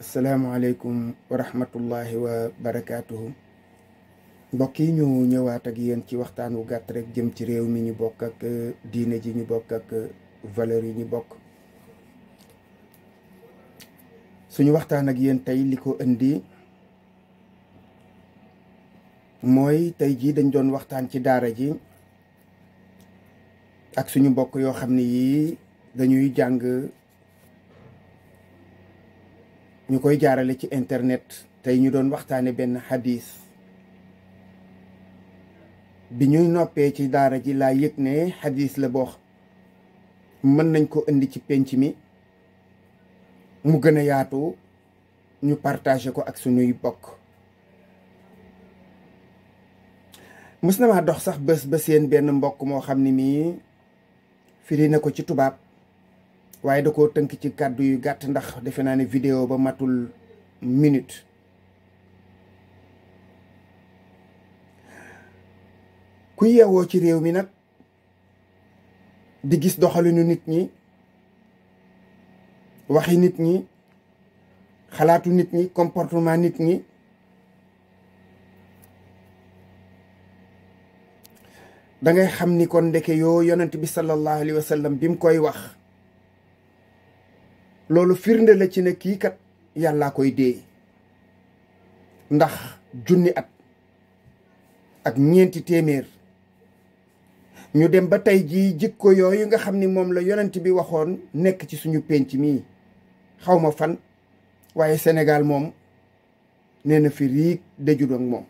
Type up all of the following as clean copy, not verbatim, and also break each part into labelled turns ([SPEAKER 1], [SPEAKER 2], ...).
[SPEAKER 1] asalaamaaleykum wa rahmatullahi wa barakaatuhu. Mbokk yi ñu ñëwaat ak yéen ci waxtaan wu gàtt rek jëm ci réew mi ñu bokk ak diine ji ñu bokk ak valeur yi ñu bokk. suñu waxtaan ak yéen tey li ko indi mooy tey jii dañ doon waxtaan ci daara ji ak suñu mbokk yoo xam ne yii dañuy jàng ñu koy jaarale ci internet. tey ñu doon waxtaane benn xadis. bi ñuy noppee ci daara ji laa yëg ne xadis la boo mën nañ ko indi ci penc mi mu gën a yaatu ñu partagé ko ak suñuy bokk. mës na maa dox sax bés ba seen benn mbokk moo xam ne mii firi na ko ci tubaab waaye da koo tënk ci kàddu yu gàtt ndax defe naa ne vidéo ba matul minute. ku yeewoo ci réew mi nag di gis doxalinu nit ñi, waxi nit ñi, xalaatu nit ñi, comportement nit ñi, dangay xam ni kon ndeke yoo yonent bi sallallahu alayhi wa sallam bi mu koy wax loolu firnde la ci ne kii kat yàllaa koy dee. ndax 1,000 at ak 4 téeméer ñu dem ba tey jii jikko yooyu nga xam ni moom la yonent bi waxoon nekk ci suñu penc mii xawma fan, waaye Sénégal moom nee na fi riig dëju ak moom.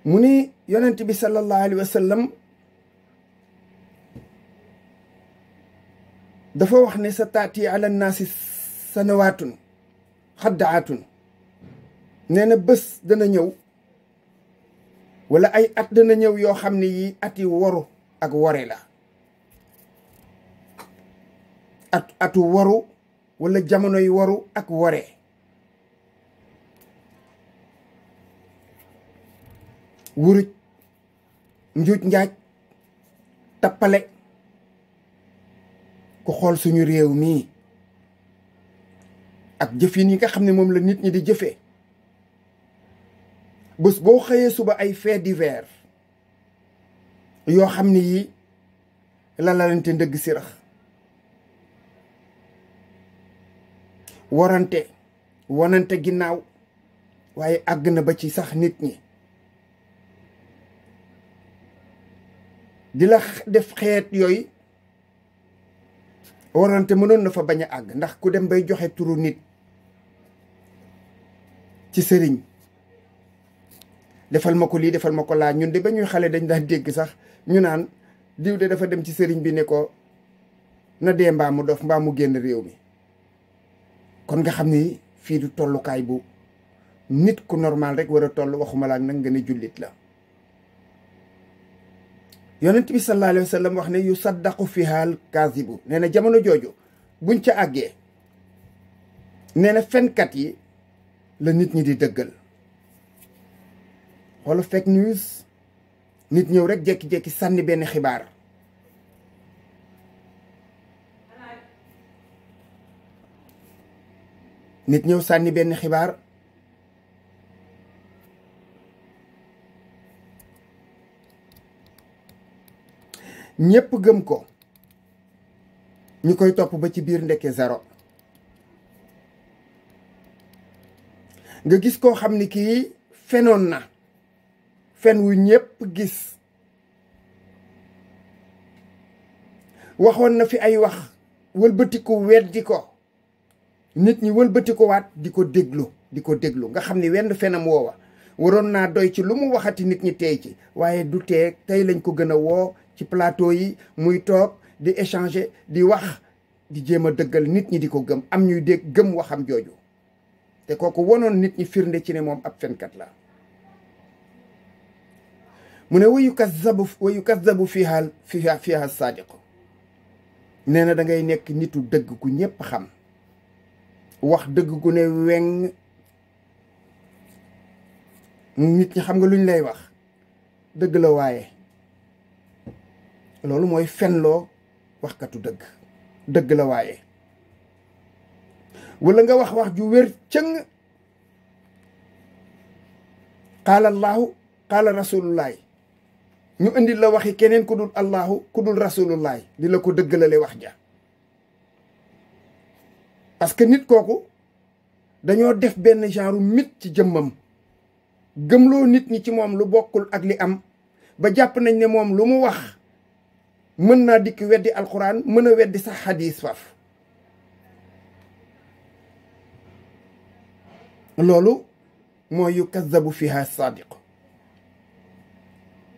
[SPEAKER 1] mu ni yonent bi sallallahu alayhi wa sallam dafa wax ne sa taati ala naasi sanawaatun xaddaatun. nee na bés dana ñëw wala ay at dana ñëw yoo xam ne yi ati waru ak wore la. atu waru wala jamonoy waru ak wore. wuruj, njuuj njaaj, tappale. ku xool suñu réew mii ak jëfin yi nga xam ne moom la nit ñi di jëfee, bés boo xëyee suba ay faits divers yoo xam ne yi lalalante ndëgg sirax, warante, wanante ginnaaw, waaye àgg na ba ci sax nit ñi di la def xeet yooyu. warante mënoon na fa bañ a àgg ndax ku dem bay joxe turu nit ci sëriñ, defal ma ko lii defal ma ko laa. ñun de ba ñuy xale dañ daan dégg sax ñu naan diw de dafa dem ci sëriñ bi ne ko na dee mbaa mu dof mbaa mu génn réew mi. kon nga xam ni fii du tollukaay bu nit ku normal rek war a toll, waxuma laa nag nga ne jullit la. yonent bi sallallahu alayhi wa sallam wax ne yu saddaqu fihaal kazibu. nee na jamono jooju buñ ca àggee nee na fenkat yi la nit ñi di dëggal. xoolal fake news, nit ñëw rek jékki-jékki sànni benn xibaar nit ñëw sànni benn xibaar ñépp gëm ko, ñu koy topp ba ci biir ndekke zéro. nga gis koo xam ni kii fenoon na fen wu ñépp gis, waxoon na fi ay wax wëlbatiku weddi ko, nit ñi wëlbatiku waat di ko déglu nga xam ni wenn fenam woowa waroon naa doy ci lu mu waxati nit ñi teey ci, waaye du tee tey lañ ko gën a woo ci plateau yi muy toog di échanger di wax di jéem a dëggal nit ñi di ko gëm, am ñuy dégg gëm waxam jooju. te kooku wonoon nit ñi firnde ci ne moom ab fenkat la. mu ne wayu kazzabu fiha saadiq. nee na da ngay nekk nitu dëgg ku ñépp xam, wax dëgg gu ne weng. nit ñi xam nga luñ lay wax dëgg la, waaye loolu mooy fenloo waxkatu dëgg dëgg la waaye. wala nga wax ju wér cëng qaala allahu qaala rasulullahi ñu indil la waxi keneen ku dul allahu ku dul rasulullahi di la ko dëggalale wax ja. parce que nit kooku dañoo def benn genre mythe ci jëmmam gëmloo nit ñi ci moom lu bokkul ak li am ba jàpp nañ ne moom lu mu wax mën naa dikk weddi alquran mën a weddi sax xadiis faf. loolu mooy yu kazabu fiha sadiq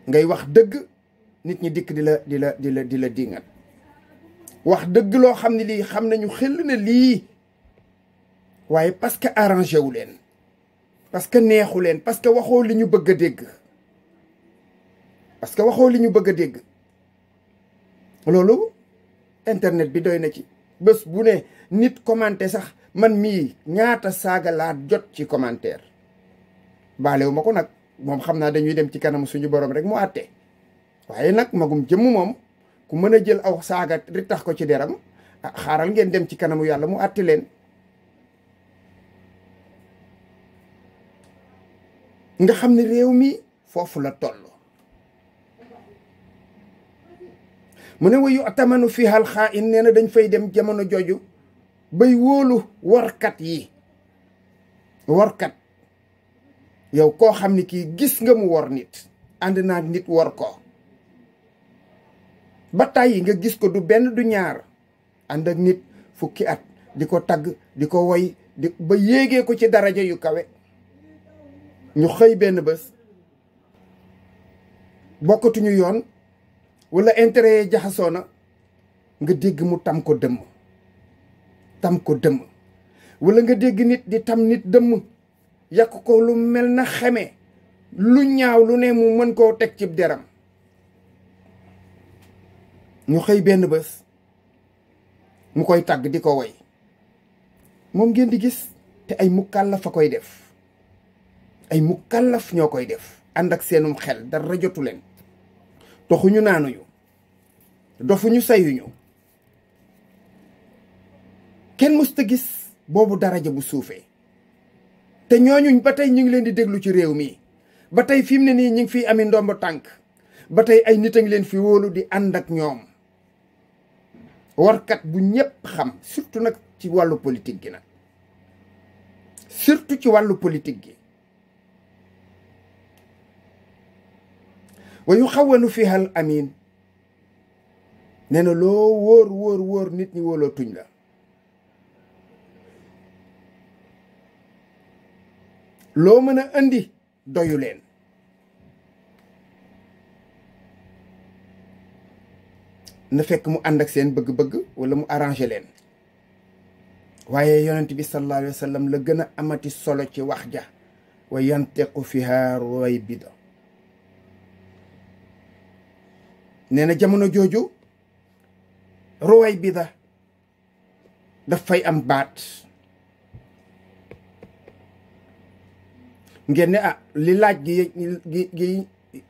[SPEAKER 1] ngay wax dëgg nit ñi dikk di la dingat wax dëgg loo xam ne lii xam nañu xel na lii waaye parce que arrangé wu leen parce que neexu leen parce que waxoo li ñu bëgg a dégg parce que waxoo li ñu bëgg a dégg. loolu internet bi doy na ci bés bu ne nit commenté sax man mii ñaata saaga laa jot ci commentaire baalewu ma ko nag moom xam naa dañuy dem ci kanam suñu borom rek mu àtte waaye nag magum jëmm moom ku mën a jël aw saaga ri tax ko ci deram xaaral ngeen dem ci kanamu yàlla mu àtte leen. nga xam ne réew mi foofu la toll. mu ne wayu atamanu fi hal xaa in nee na dañ fay dem jamono jooju bay wóolu warkat yi. warkat yow koo xam ne kii gis nga mu wor nit ànd naag nit wor ko ba tàyyi nga gis ko du benn du ñaar ànd ak nit fukki at di ko tagg di ko woy ba yéegee ko ci daraja yu kawe. ñu xëy benn bés bokkatuñu yoon wala intérêt yi jaxasoo na nga dégg mu tam ko dëmm wala nga dégg nit di tam nit dëmm yàq ko lu mel na xeme lu ñaaw lu ne mu mën koo teg ci deram. ñu xëy benn bés mu koy tàgg di ko woy moom ngeen di gis te ay mukallaf a koy def. ay mukallaf ñoo koy def ànd ak seenum xel dara jotu leen toxuñu naanuñu dofuñu sayuñu kenn musta gis boobu daraja bu suufee te ñooñuñ ba tey ñu ngi leen di déglu ci réew mi ba tey fi mu ne nii ñu ngi fiy ami ndomb tànk ba tey ay nit a ngi leen fi wóolu di ànd ak ñoom. warkat bu ñépp xam surtout nag ci wàllu politique gi nag surtout ci wàllu politique gi. wa yu xawanu fiha al amin nee na loo wóor nit ñi wóoloo tuñ la. loo mën a indi doyu leen. na fekk mu ànd ak seen bëgg-bëgg wala mu arrangé leen. waaye yonent bi sallallahu alayhi wa sallam la gën a amati solo ci wax ja wa yantiqu fiha ruwaybida nee na jamono jooju ruwaybida daf fay am baat. ngeen ne li laaj gi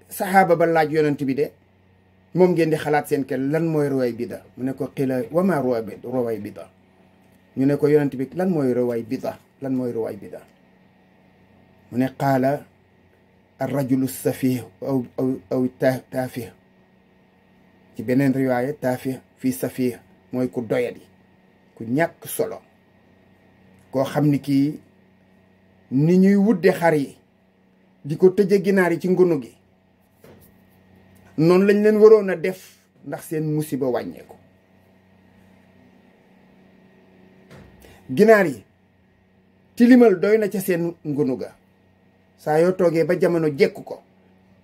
[SPEAKER 1] saxaaba ba laaj yonent bi de moom ngeen di xalaat seen kel lan mooy ruwaybida mu ne ko xila wama ruwaybida ñu ne ko yonent bi lan mooy ruwaybida lan mooy ruwaybida mu ne qaala ar rajulu safih aw taafih ci beneen riwaaya taafih fii safih mooy ku doyadi ku ñàkk solo koo xam ni kii ni ñuy wudde xar yi di ko tëje ginaar yi ci ngunu gi noonu lañ leen waroon a def ndax seen musiba wàññeeku. ginaar yi tilimal doy na ca seen ngunu ga saa yoo toogee ba jamono jekku ko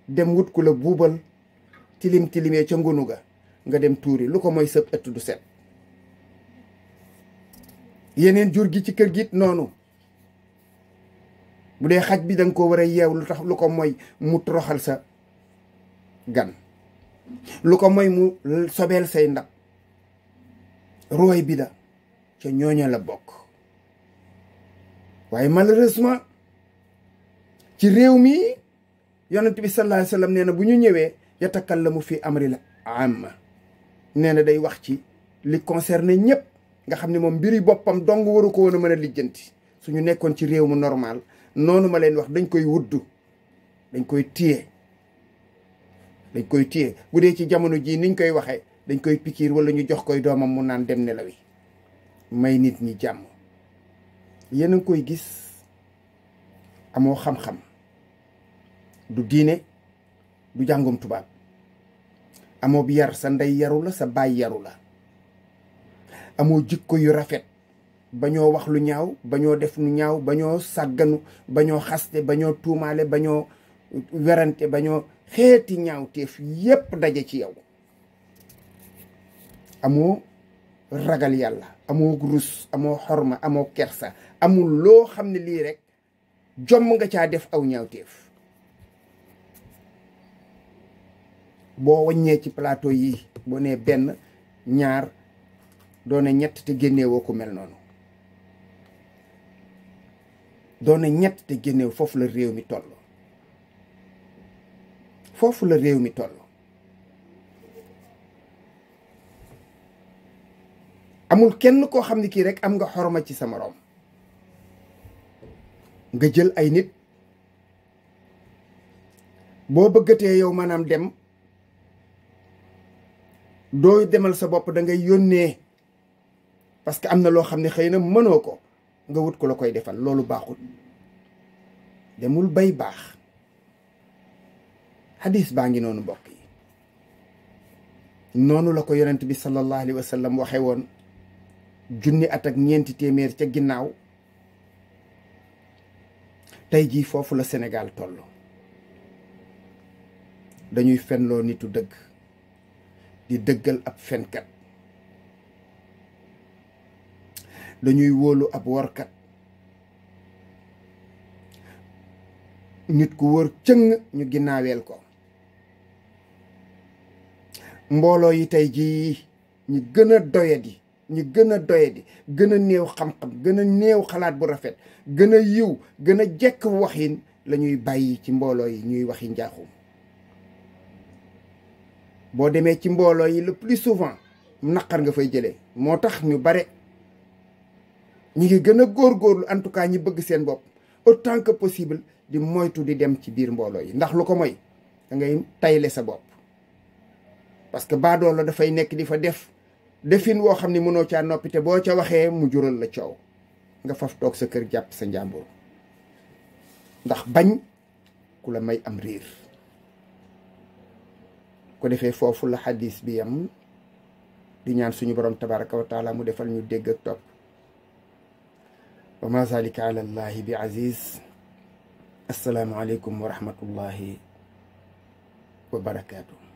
[SPEAKER 1] dem wut ku la buubal tilimee ca ngunu ga nga dem tuuri lu ko mooy sëb ëtt du set. yeneen jur gi ci kër gi noonu bu dee xaj bi danga ko war a yeew lu tax lu ko mooy mu toroxal sa gan lu ko mooy mu sobeel say ndab. ruwaybida ca ñooña la bokk. waaye malheureusement ci réew mi yonent bi sallallahu alayhi wa sallam nee na bu ñu ñëwee yatakallamu fi amril amma nee na day wax ci li concerné ñëpp nga xam ne moom mbiri boppam dong waru ko woon a mën a lijjanti suñu nekkoon ci réew mu normal noonu ma leen wax dañ koy wuddu dañ koy téye bu dee ci jamono jii niñ koy waxee dañ koy pikiir wala ñu jox koy doomam mu naan dem nelawi may nit ñi jàmm. yéen a ngi koy gis amoo xam-xam du diine du jàngum tubaab amoo bi yar, sa ndey yaru la sa baay yaru la amoo jikko yu rafet bañoo wax lu ñaaw bañoo def lu ñaaw bañoo sàgganu bañoo xaste bañoo tuumaale bañoo werante bañoo xeeti ñaaw teef yépp daje ci yow. amoo ragal yàlla amoo rus amoo xorma amoo kersa amul loo xam ne lii rek jomm nga caa def aw ñaawteef. boo waññee ci plateau yi boo nee benn ñaar doone ñett te génneewoo ku mel noonu doone ñett te génneew. foofu la réew mi toll foofu la réew mi toll. amul kenn koo xam ne kii rek am nga xorma ci sa moroom nga jël ay nit boo bëggatee yow maanaam dem doo demal sa bopp da ngay yónnee parce que am na loo xam ne xëy na mënoo ko nga wut ko la koy defal. loolu baaxul demul bay baax. hadis baa ngi noonu mbokk yi noonu la ko yonent bi sallallahu alayhi wa sallam waxe woon junni at ak ñeenti téeméer ca ginnaaw. tey jii foofu la Sénégal toll. dañuy fenloo nitu dëgg di dëggal ab fenkat, dañuy wóolu ab workat, nit ku wër cëng ñu ginnaaweel ko. mbooloo yi tey jii ñi gën a doyadi gën a néew xam-xam gën a néew xalaat bu rafet gën a yiw gën a jekk waxin la ñuy bàyyi ci mbooloo yi ñuy waxi njaaxum. boo demee ci mbooloo yi le plus souvent naqar nga fay jëlee. moo tax ñu bare ñi ngi gën a góorgóorlu en tout cas ñi bëgg seen bopp autant que possible di moytu di dem ci biir mbooloo yi. ndax lu ko mooy da ngay tayle sa bopp parce que baadoo la dafay nekk di fa defin woo xam ne mënoo caa noppi te boo ca waxee mu jural la coow nga faf toog sa kër jàpp sa njàmbur ndax bañ ku la may am riir. ko defee foofu la xadis bi yam di ñaan suñu borom tabaraka wa taala mu defal ñu dégg ak topp. wa ma zalika ala allahi bi aziz. assalaamu aleykum wa rahmatullahi wa barakaatu.